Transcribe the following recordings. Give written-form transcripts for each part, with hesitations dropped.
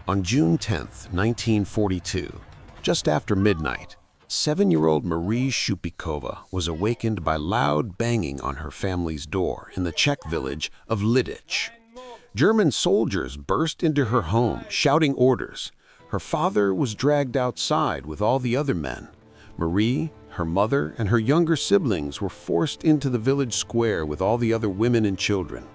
On June 10, 1942, just after midnight, 7-year-old Marie Shupikova was awakened by loud banging on her family's door in the Czech village of Lidice. German soldiers burst into her home, shouting orders. Her father was dragged outside with all the other men. Marie, her mother, and her younger siblings were forced into the village square with all the other women and children.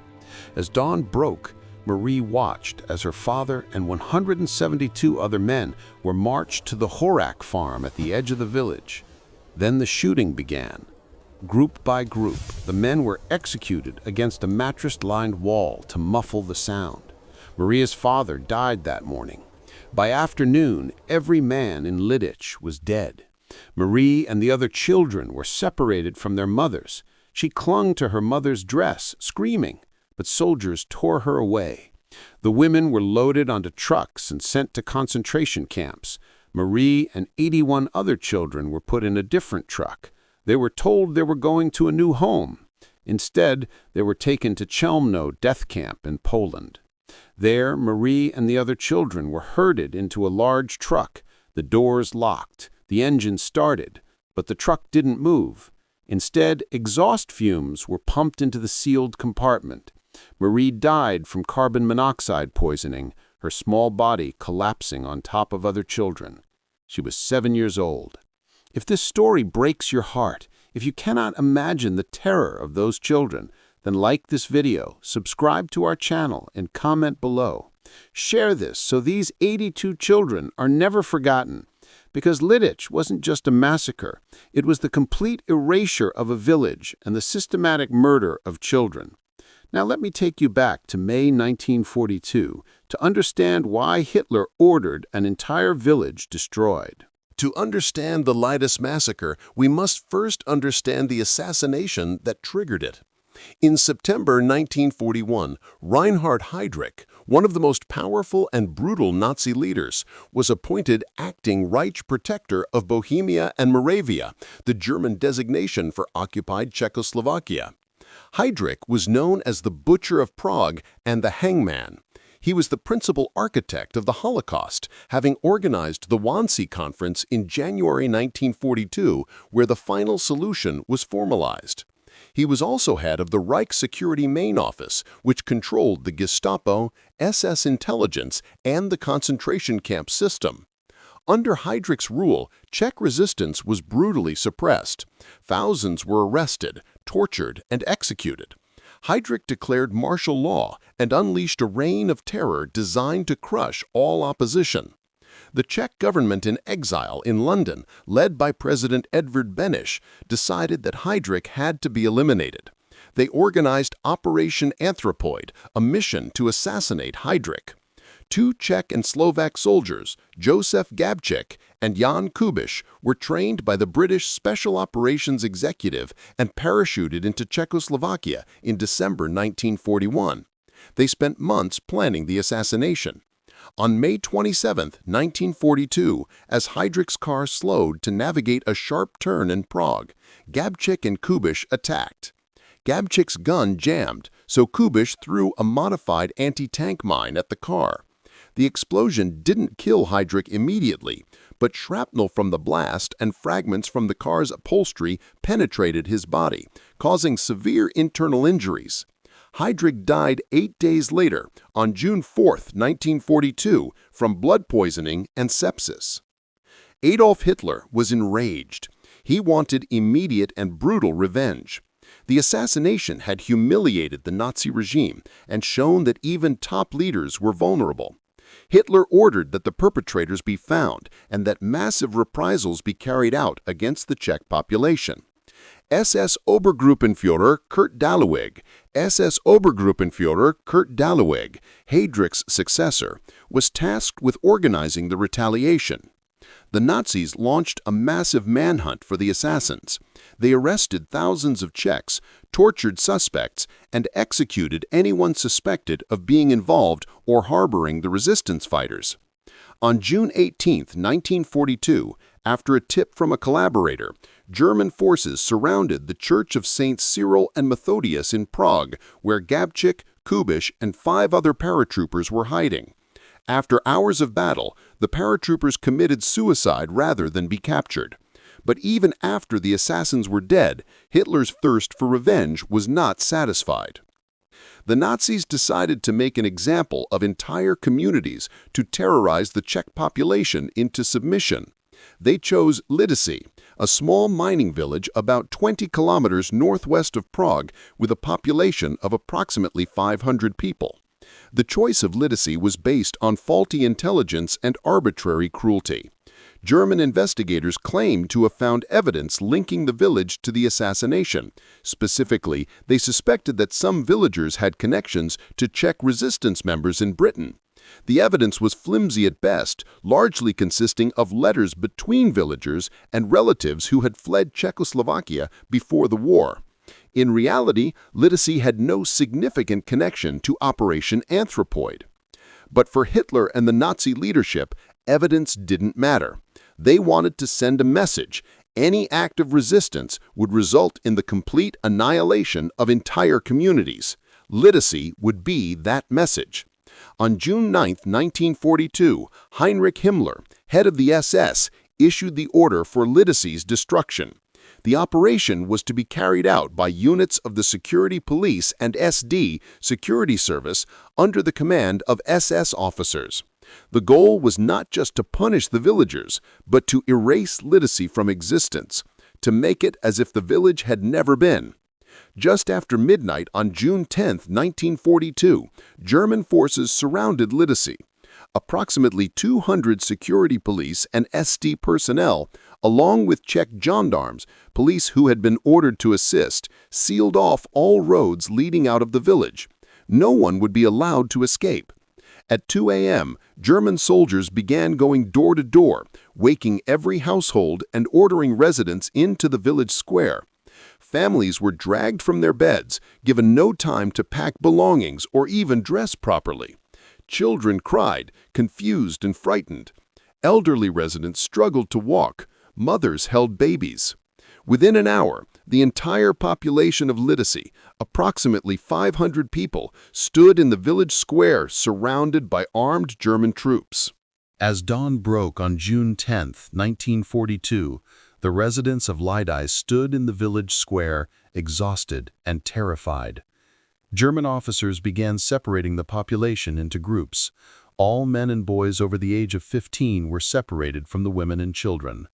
As dawn broke, Marie watched as her father and 172 other men were marched to the Horák farm at the edge of the village. Then the shooting began. Group by group, the men were executed against a mattress-lined wall to muffle the sound. Maria's father died that morning. By afternoon, every man in Lidice was dead. Marie and the other children were separated from their mothers. She clung to her mother's dress, screaming, but soldiers tore her away. The women were loaded onto trucks and sent to concentration camps. Marie and 81 other children were put in a different truck. They were told they were going to a new home. Instead, they were taken to Chełmno death camp in Poland. There, Marie and the other children were herded into a large truck. The doors locked, the engine started, but the truck didn't move. Instead, exhaust fumes were pumped into the sealed compartment. Marie died from carbon monoxide poisoning, her small body collapsing on top of other children. She was 7 years old. If this story breaks your heart, if you cannot imagine the terror of those children, then like this video, subscribe to our channel, and comment below. Share this so these 82 children are never forgotten. Because Lidice wasn't just a massacre, it was the complete erasure of a village and the systematic murder of children. Now let me take you back to May 1942 to understand why Hitler ordered an entire village destroyed. To understand the Lidice massacre, we must first understand the assassination that triggered it. In September 1941, Reinhard Heydrich, one of the most powerful and brutal Nazi leaders, was appointed acting Reich Protector of Bohemia and Moravia, the German designation for occupied Czechoslovakia. Heydrich was known as the Butcher of Prague and the Hangman. He was the principal architect of the Holocaust, having organized the Wannsee Conference in January 1942, where the final solution was formalized. He was also head of the Reich Security Main Office, which controlled the Gestapo, SS intelligence, and the concentration camp system. Under Heydrich's rule, Czech resistance was brutally suppressed. Thousands were arrested, tortured, and executed. Heydrich declared martial law and unleashed a reign of terror designed to crush all opposition. The Czech government in exile in London, led by President Edvard Beneš, decided that Heydrich had to be eliminated. They organized Operation Anthropoid, a mission to assassinate Heydrich. 2 Czech and Slovak soldiers, Josef Gabčík and Jan Kubiš, were trained by the British Special Operations Executive and parachuted into Czechoslovakia in December 1941. They spent months planning the assassination. On May 27, 1942, as Heydrich's car slowed to navigate a sharp turn in Prague, Gabčík and Kubiš attacked. Gabčík's gun jammed, so Kubiš threw a modified anti-tank mine at the car. The explosion didn't kill Heydrich immediately, but shrapnel from the blast and fragments from the car's upholstery penetrated his body, causing severe internal injuries. Heydrich died 8 days later, on June 4, 1942, from blood poisoning and sepsis. Adolf Hitler was enraged. He wanted immediate and brutal revenge. The assassination had humiliated the Nazi regime and shown that even top leaders were vulnerable. Hitler ordered that the perpetrators be found and that massive reprisals be carried out against the Czech population. SS Obergruppenführer Kurt Dallewig, Heydrich's successor, was tasked with organizing the retaliation. The Nazis launched a massive manhunt for the assassins. They arrested thousands of Czechs, tortured suspects, and executed anyone suspected of being involved or harboring the resistance fighters. On June 18, 1942, after a tip from a collaborator, German forces surrounded the Church of Saints Cyril and Methodius in Prague, where Gabčík, Kubiš, and 5 other paratroopers were hiding. After hours of battle, the paratroopers committed suicide rather than be captured. But even after the assassins were dead, Hitler's thirst for revenge was not satisfied. The Nazis decided to make an example of entire communities to terrorize the Czech population into submission. They chose Lidice, a small mining village about 20 kilometers northwest of Prague with a population of approximately 500 people. The choice of Lidice was based on faulty intelligence and arbitrary cruelty. German investigators claimed to have found evidence linking the village to the assassination. Specifically, they suspected that some villagers had connections to Czech resistance members in Britain. The evidence was flimsy at best, largely consisting of letters between villagers and relatives who had fled Czechoslovakia before the war. In reality, Lidice had no significant connection to Operation Anthropoid. But for Hitler and the Nazi leadership, evidence didn't matter. They wanted to send a message. Any act of resistance would result in the complete annihilation of entire communities. Lidice would be that message. On June 9, 1942, Heinrich Himmler, head of the SS, issued the order for Lidice's destruction. The operation was to be carried out by units of the Security Police and SD Security Service under the command of SS officers. The goal was not just to punish the villagers, but to erase Lidice from existence, to make it as if the village had never been. Just after midnight on June 10, 1942, German forces surrounded Lidice. Approximately 200 security police and SD personnel, along with Czech gendarmes, police who had been ordered to assist, sealed off all roads leading out of the village. No one would be allowed to escape. At 2 a.m., German soldiers began going door to door, waking every household and ordering residents into the village square. Families were dragged from their beds, given no time to pack belongings or even dress properly. Children cried, confused and frightened. Elderly residents struggled to walk. Mothers held babies. Within an hour, the entire population of Lidice, approximately 500 people, stood in the village square surrounded by armed German troops. As dawn broke on June 10, 1942, the residents of Lidice stood in the village square, exhausted and terrified. German officers began separating the population into groups. All men and boys over the age of 15 were separated from the women and children.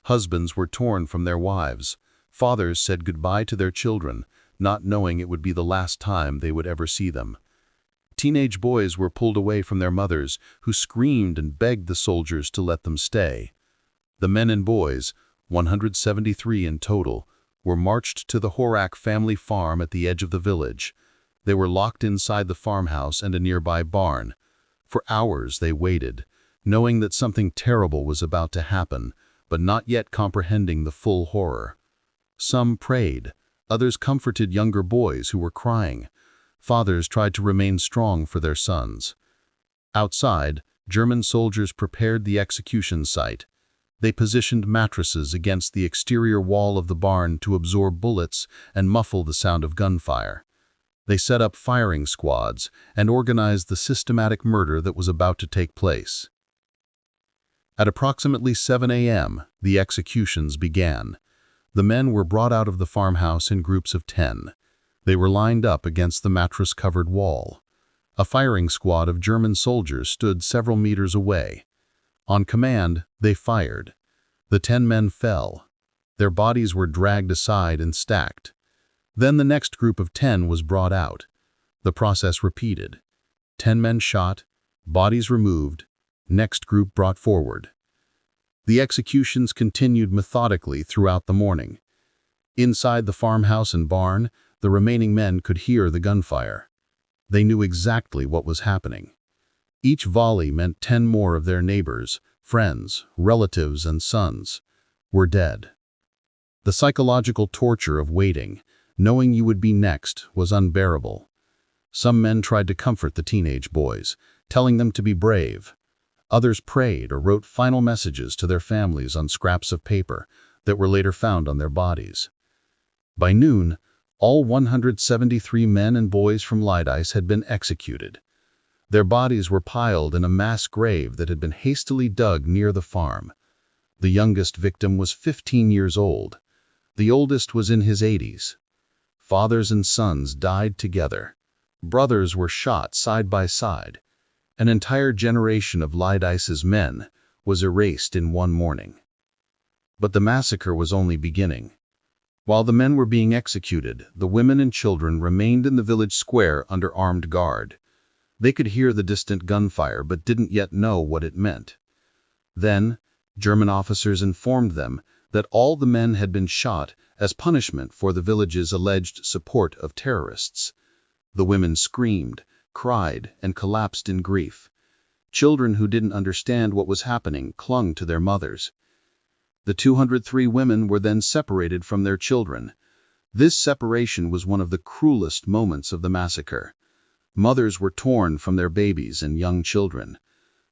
Husbands were torn from their wives. Fathers said goodbye to their children, not knowing it would be the last time they would ever see them. Teenage boys were pulled away from their mothers, who screamed and begged the soldiers to let them stay. The men and boys, 173 in total, were marched to the Horák family farm at the edge of the village. They were locked inside the farmhouse and a nearby barn. For hours they waited, knowing that something terrible was about to happen, but not yet comprehending the full horror. Some prayed, others comforted younger boys who were crying. Fathers tried to remain strong for their sons. Outside, German soldiers prepared the execution site. They positioned mattresses against the exterior wall of the barn to absorb bullets and muffle the sound of gunfire. They set up firing squads and organized the systematic murder that was about to take place. At approximately 7 a.m., the executions began. The men were brought out of the farmhouse in groups of 10. They were lined up against the mattress-covered wall. A firing squad of German soldiers stood several meters away. On command, they fired. The 10 men fell. Their bodies were dragged aside and stacked. Then the next group of 10 was brought out. The process repeated. 10 men shot, bodies removed, next group brought forward. The executions continued methodically throughout the morning. Inside the farmhouse and barn, the remaining men could hear the gunfire. They knew exactly what was happening. Each volley meant 10 more of their neighbors, friends, relatives, and sons were dead. The psychological torture of waiting, knowing you would be next, was unbearable. Some men tried to comfort the teenage boys, telling them to be brave. Others prayed or wrote final messages to their families on scraps of paper that were later found on their bodies. By noon, all 173 men and boys from Lidice had been executed. Their bodies were piled in a mass grave that had been hastily dug near the farm. The youngest victim was 15 years old. The oldest was in his 80s. Fathers and sons died together. Brothers were shot side by side. An entire generation of Lidice's men was erased in one morning. But the massacre was only beginning. While the men were being executed, the women and children remained in the village square under armed guard. They could hear the distant gunfire but didn't yet know what it meant. Then, German officers informed them that all the men had been shot as punishment for the village's alleged support of terrorists. The women screamed, cried, and collapsed in grief. Children who didn't understand what was happening clung to their mothers. The 203 women were then separated from their children. This separation was one of the cruelest moments of the massacre. Mothers were torn from their babies and young children.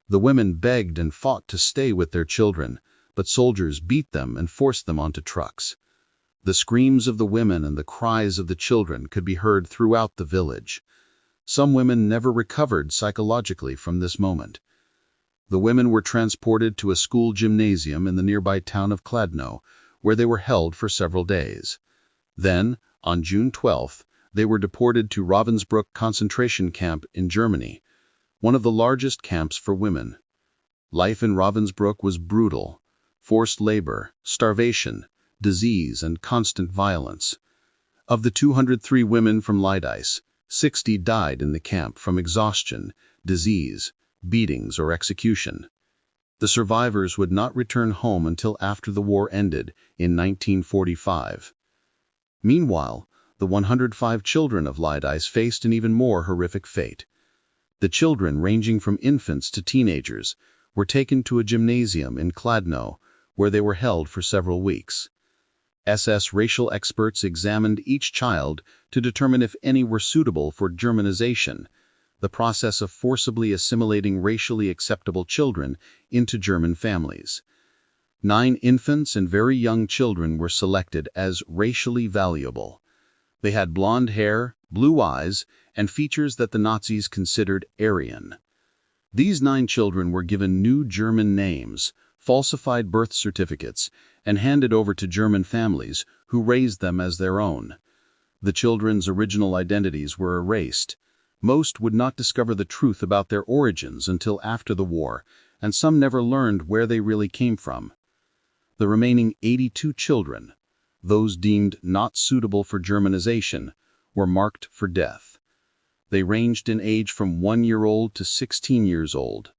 The women begged and fought to stay with their children, but soldiers beat them and forced them onto trucks. The screams of the women and the cries of the children could be heard throughout the village. Some women never recovered psychologically from this moment. The women were transported to a school gymnasium in the nearby town of Chełmno, where they were held for several days. Then, on June 12th, they were deported to Ravensbrück concentration camp in Germany, one of the largest camps for women. Life in Ravensbrück was brutal. Forced labor, starvation, disease, and constant violence. Of the 203 women from Lidice, 60 died in the camp from exhaustion, disease, beatings, or execution. The survivors would not return home until after the war ended in 1945. Meanwhile, the 105 children of Lidice faced an even more horrific fate. The children, ranging from infants to teenagers, were taken to a gymnasium in Chełmno, where they were held for several weeks. SS racial experts examined each child to determine if any were suitable for Germanization, the process of forcibly assimilating racially acceptable children into German families. 9 infants and very young children were selected as racially valuable. They had blonde hair, blue eyes, and features that the Nazis considered Aryan. These 9 children were given new German names, falsified birth certificates, and handed over to German families who raised them as their own. The children's original identities were erased. Most would not discover the truth about their origins until after the war, and some never learned where they really came from. The remaining 82 children, those deemed not suitable for Germanization, were marked for death. They ranged in age from 1-year-old to 16 years old.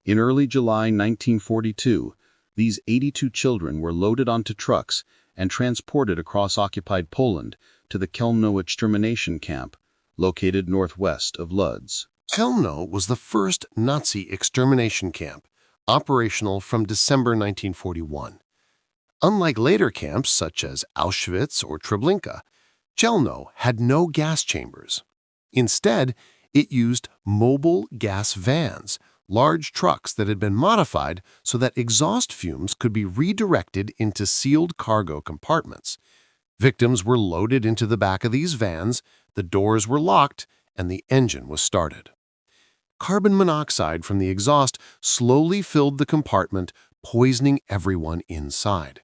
In early July 1942, these 82 children were loaded onto trucks and transported across occupied Poland to the Chełmno extermination camp, located northwest of Lodz. Chełmno was the first Nazi extermination camp, operational from December 1941. Unlike later camps such as Auschwitz or Treblinka, Chełmno had no gas chambers. Instead, it used mobile gas vans, large trucks that had been modified so that exhaust fumes could be redirected into sealed cargo compartments. Victims were loaded into the back of these vans, the doors were locked, and the engine was started. Carbon monoxide from the exhaust slowly filled the compartment, poisoning everyone inside.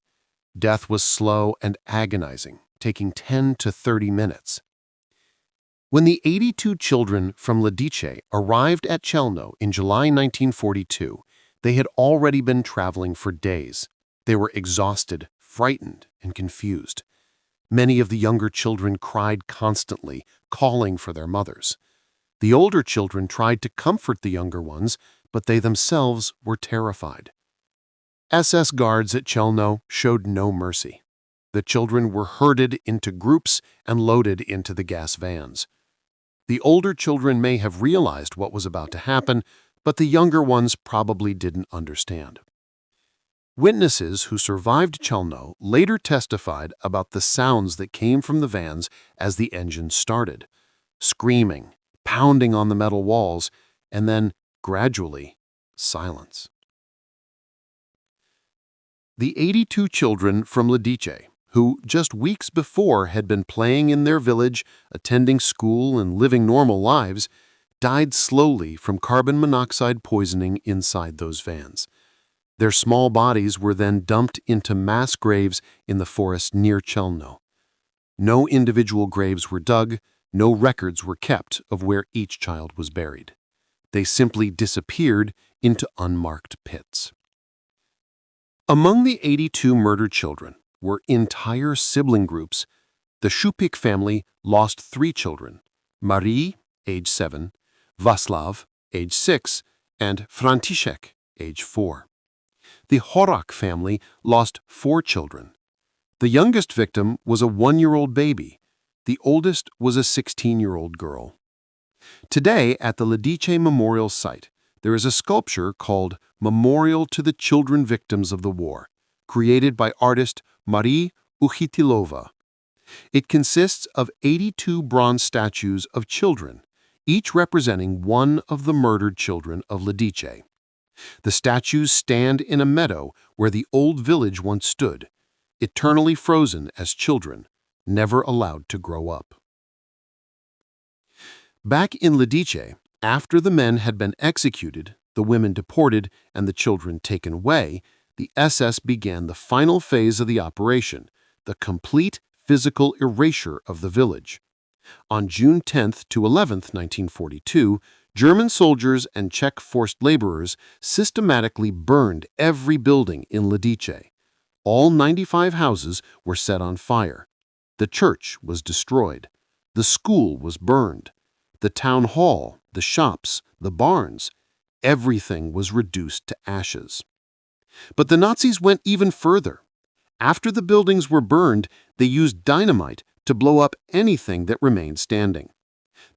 Death was slow and agonizing, taking 10 to 30 minutes. When the 82 children from Lidice arrived at Chełmno in July 1942, they had already been traveling for days. They were exhausted, frightened, and confused. Many of the younger children cried constantly, calling for their mothers. The older children tried to comfort the younger ones, but they themselves were terrified. SS guards at Chełmno showed no mercy. The children were herded into groups and loaded into the gas vans. The older children may have realized what was about to happen, but the younger ones probably didn't understand. Witnesses who survived Chełmno later testified about the sounds that came from the vans as the engine started, screaming, pounding on the metal walls, and then, gradually, silence. The 82 children from Lidice, who just weeks before had been playing in their village, attending school, and living normal lives, died slowly from carbon monoxide poisoning inside those vans. Their small bodies were then dumped into mass graves in the forest near Chełmno. No individual graves were dug, no records were kept of where each child was buried. They simply disappeared into unmarked pits. Among the 82 murdered children were entire sibling groups. The Šupik family lost 3 children: Marie, age 7, Václav, age 6, and František, age 4. The Horák family lost 4 children. The youngest victim was a 1-year-old baby. The oldest was a 16-year-old girl. Today, at the Lidice Memorial Site, there is a sculpture called Memorial to the Children Victims of the War, created by artist Marie Uchytilova. It consists of 82 bronze statues of children, each representing one of the murdered children of Lidice. The statues stand in a meadow where the old village once stood, eternally frozen as children, never allowed to grow up. Back in Lidice, after the men had been executed, the women deported, and the children taken away, the SS began the final phase of the operation, the complete physical erasure of the village. On June 10 to 11, 1942, German soldiers and Czech forced laborers systematically burned every building in Lidice. All 95 houses were set on fire. The church was destroyed. The school was burned. The town hall, the shops, the barns, everything was reduced to ashes. But the Nazis went even further. After the buildings were burned, they used dynamite to blow up anything that remained standing.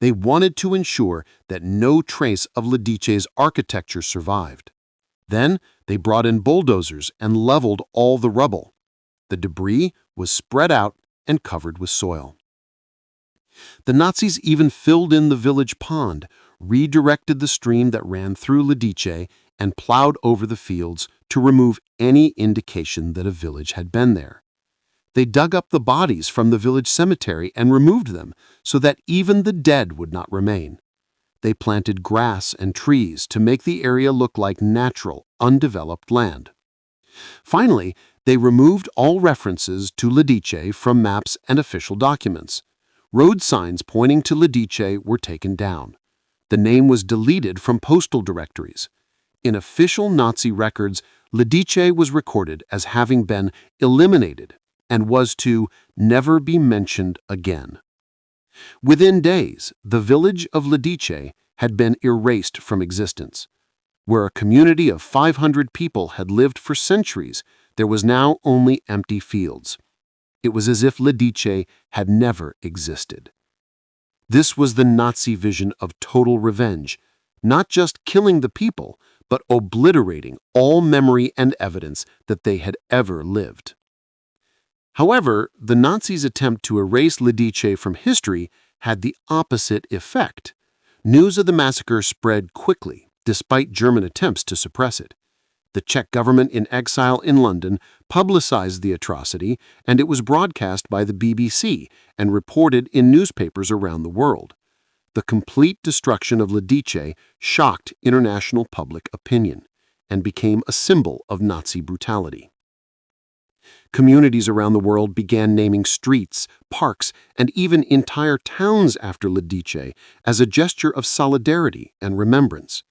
They wanted to ensure that no trace of Lidice's architecture survived. Then they brought in bulldozers and leveled all the rubble. The debris was spread out and covered with soil. The Nazis even filled in the village pond, redirected the stream that ran through Lidice, and plowed over the fields to remove any indication that a village had been there. They dug up the bodies from the village cemetery and removed them so that even the dead would not remain. They planted grass and trees to make the area look like natural, undeveloped land. Finally, they removed all references to Lidice from maps and official documents. Road signs pointing to Lidice were taken down. The name was deleted from postal directories. In official Nazi records, Lidice was recorded as having been eliminated and was to never be mentioned again. Within days, the village of Lidice had been erased from existence. Where a community of 500 people had lived for centuries, there was now only empty fields. It was as if Lidice had never existed. This was the Nazi vision of total revenge, not just killing the people, but obliterating all memory and evidence that they had ever lived. However, the Nazis' attempt to erase Lidice from history had the opposite effect. News of the massacre spread quickly, despite German attempts to suppress it. The Czech government in exile in London publicized the atrocity, and it was broadcast by the BBC and reported in newspapers around the world. The complete destruction of Lidice shocked international public opinion and became a symbol of Nazi brutality. Communities around the world began naming streets, parks, and even entire towns after Lidice as a gesture of solidarity and remembrance.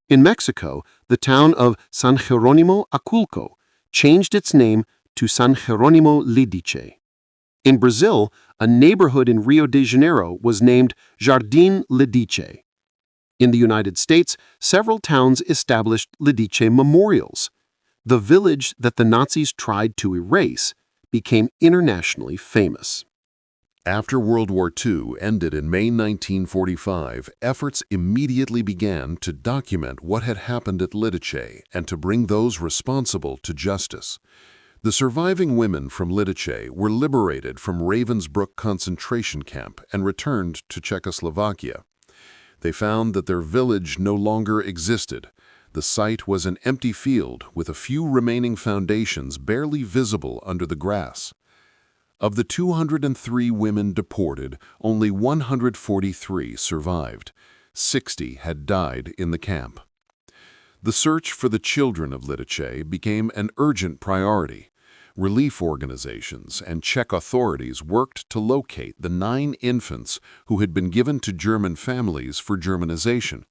In Mexico, the town of San Jerónimo Aculco changed its name to San Jerónimo Lidice. In Brazil, a neighborhood in Rio de Janeiro was named Jardim Lidice. In the United States, several towns established Lidice memorials. The village that the Nazis tried to erase became internationally famous. After World War II ended in May 1945, efforts immediately began to document what had happened at Lidice and to bring those responsible to justice. The surviving women from Lidice were liberated from Ravensbrück concentration camp and returned to Czechoslovakia. They found that their village no longer existed. The site was an empty field with a few remaining foundations barely visible under the grass. Of the 203 women deported, only 143 survived. 60 had died in the camp. The search for the children of Lidice became an urgent priority. Relief organizations and Czech authorities worked to locate the 9 infants who had been given to German families for Germanization.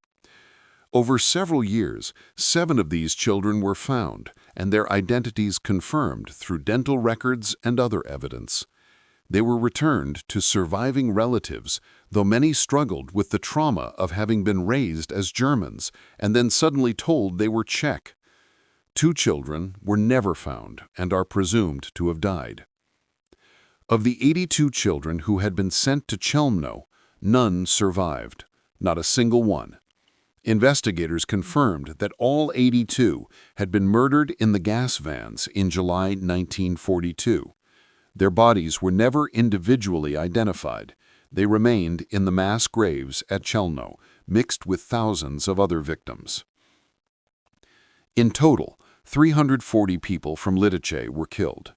Over several years, 7 of these children were found, and their identities confirmed through dental records and other evidence. They were returned to surviving relatives, though many struggled with the trauma of having been raised as Germans and then suddenly told they were Czech. 2 children were never found and are presumed to have died. Of the 82 children who had been sent to Chełmno, none survived, not a single one. Investigators confirmed that all 82 had been murdered in the gas vans in July 1942. Their bodies were never individually identified. They remained in the mass graves at Chełmno, mixed with thousands of other victims. In total, 340 people from Lidice were killed.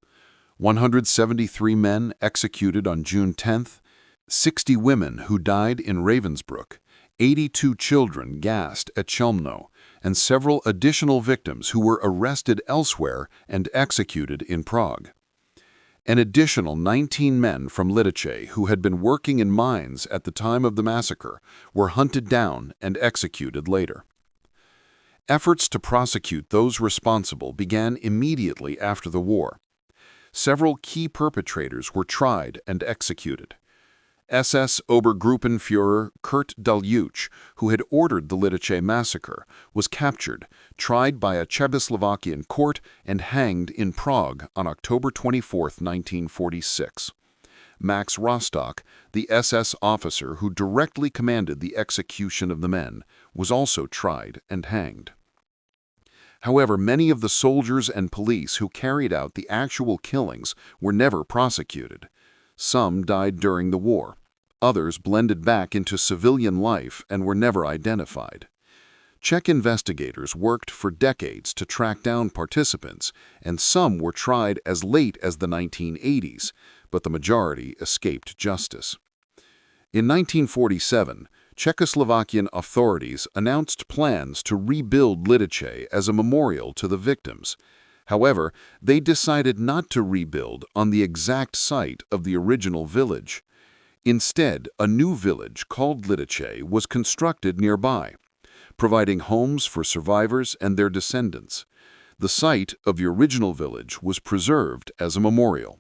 173 men executed on June 10th, 60 women who died in Ravensbrück, 82 children gassed at Chełmno, and several additional victims who were arrested elsewhere and executed in Prague. An additional 19 men from Lidice who had been working in mines at the time of the massacre were hunted down and executed later. Efforts to prosecute those responsible began immediately after the war. Several key perpetrators were tried and executed. SS Obergruppenführer Kurt Daluch, who had ordered the Lidice massacre, was captured, tried by a Czechoslovakian court, and hanged in Prague on October 24, 1946. Max Rostock, the SS officer who directly commanded the execution of the men, was also tried and hanged. However, many of the soldiers and police who carried out the actual killings were never prosecuted. Some died during the war. Others blended back into civilian life and were never identified. Czech investigators worked for decades to track down participants, and some were tried as late as the 1980s, but the majority escaped justice. In 1947, Czechoslovakian authorities announced plans to rebuild Lidice as a memorial to the victims. However, they decided not to rebuild on the exact site of the original village. Instead, a new village called Lidice was constructed nearby, providing homes for survivors and their descendants. The site of the original village was preserved as a memorial.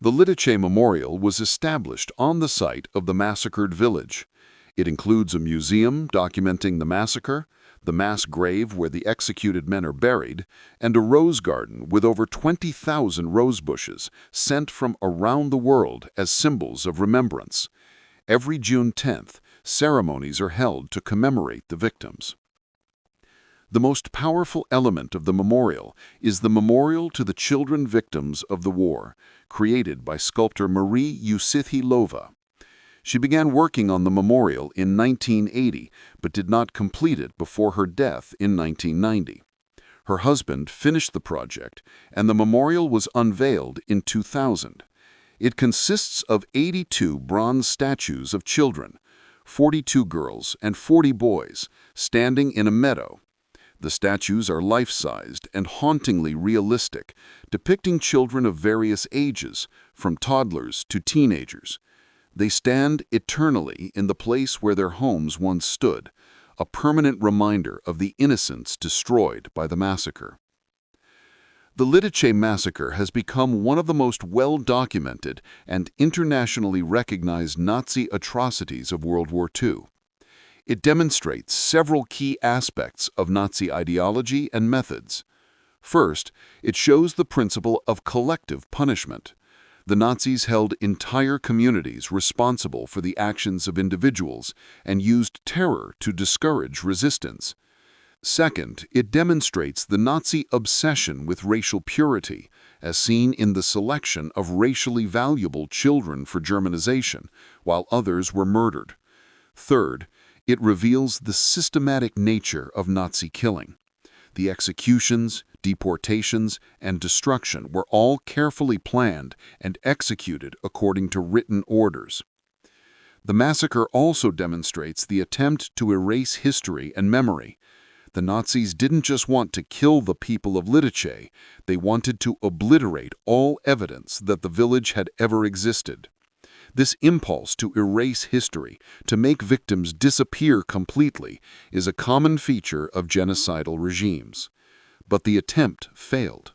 The Lidice Memorial was established on the site of the massacred village. It includes a museum documenting the massacre, the mass grave where the executed men are buried, and a rose garden with over 20,000 rose bushes sent from around the world as symbols of remembrance. Every June 10th, ceremonies are held to commemorate the victims. The most powerful element of the memorial is the Memorial to the Children Victims of the War, created by sculptor Marie Usithilova. She began working on the memorial in 1980, but did not complete it before her death in 1990. Her husband finished the project, and the memorial was unveiled in 2000. It consists of 82 bronze statues of children, 42 girls and 40 boys, standing in a meadow. The statues are life-sized and hauntingly realistic, depicting children of various ages, from toddlers to teenagers. They stand eternally in the place where their homes once stood, a permanent reminder of the innocence destroyed by the massacre. The Lidice massacre has become one of the most well-documented and internationally recognized Nazi atrocities of World War II. It demonstrates several key aspects of Nazi ideology and methods. First, it shows the principle of collective punishment. The Nazis held entire communities responsible for the actions of individuals and used terror to discourage resistance. Second, it demonstrates the Nazi obsession with racial purity, as seen in the selection of racially valuable children for Germanization, while others were murdered. Third, it reveals the systematic nature of Nazi killing. The executions, deportations, and destruction were all carefully planned and executed according to written orders. The massacre also demonstrates the attempt to erase history and memory. The Nazis didn't just want to kill the people of Lidice, they wanted to obliterate all evidence that the village had ever existed. This impulse to erase history, to make victims disappear completely, is a common feature of genocidal regimes. But the attempt failed.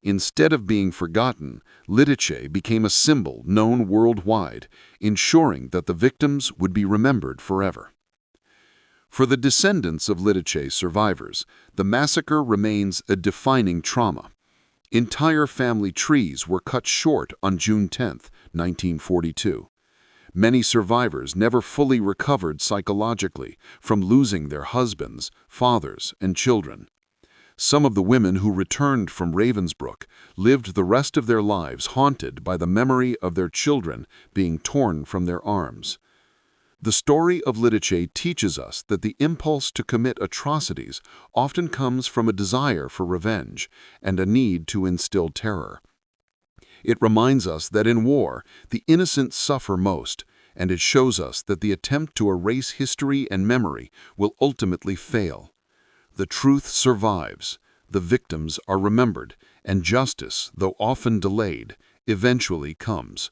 Instead of being forgotten, Lidice became a symbol known worldwide, ensuring that the victims would be remembered forever. For the descendants of Lidice survivors, the massacre remains a defining trauma. Entire family trees were cut short on June 10, 1942. Many survivors never fully recovered psychologically from losing their husbands, fathers, and children. Some of the women who returned from Ravensbrück lived the rest of their lives haunted by the memory of their children being torn from their arms. The story of Lidice teaches us that the impulse to commit atrocities often comes from a desire for revenge and a need to instill terror. It reminds us that in war, the innocent suffer most, and it shows us that the attempt to erase history and memory will ultimately fail. The truth survives, the victims are remembered, and justice, though often delayed, eventually comes.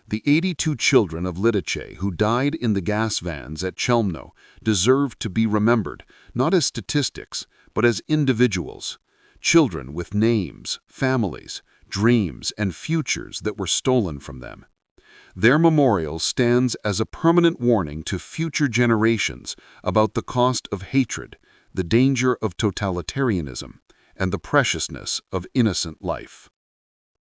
The 82 children of Lidice who died in the gas vans at Chełmno deserve to be remembered, not as statistics, but as individuals. Children with names, families, dreams, and futures that were stolen from them. Their memorial stands as a permanent warning to future generations about the cost of hatred, the danger of totalitarianism, and the preciousness of innocent life.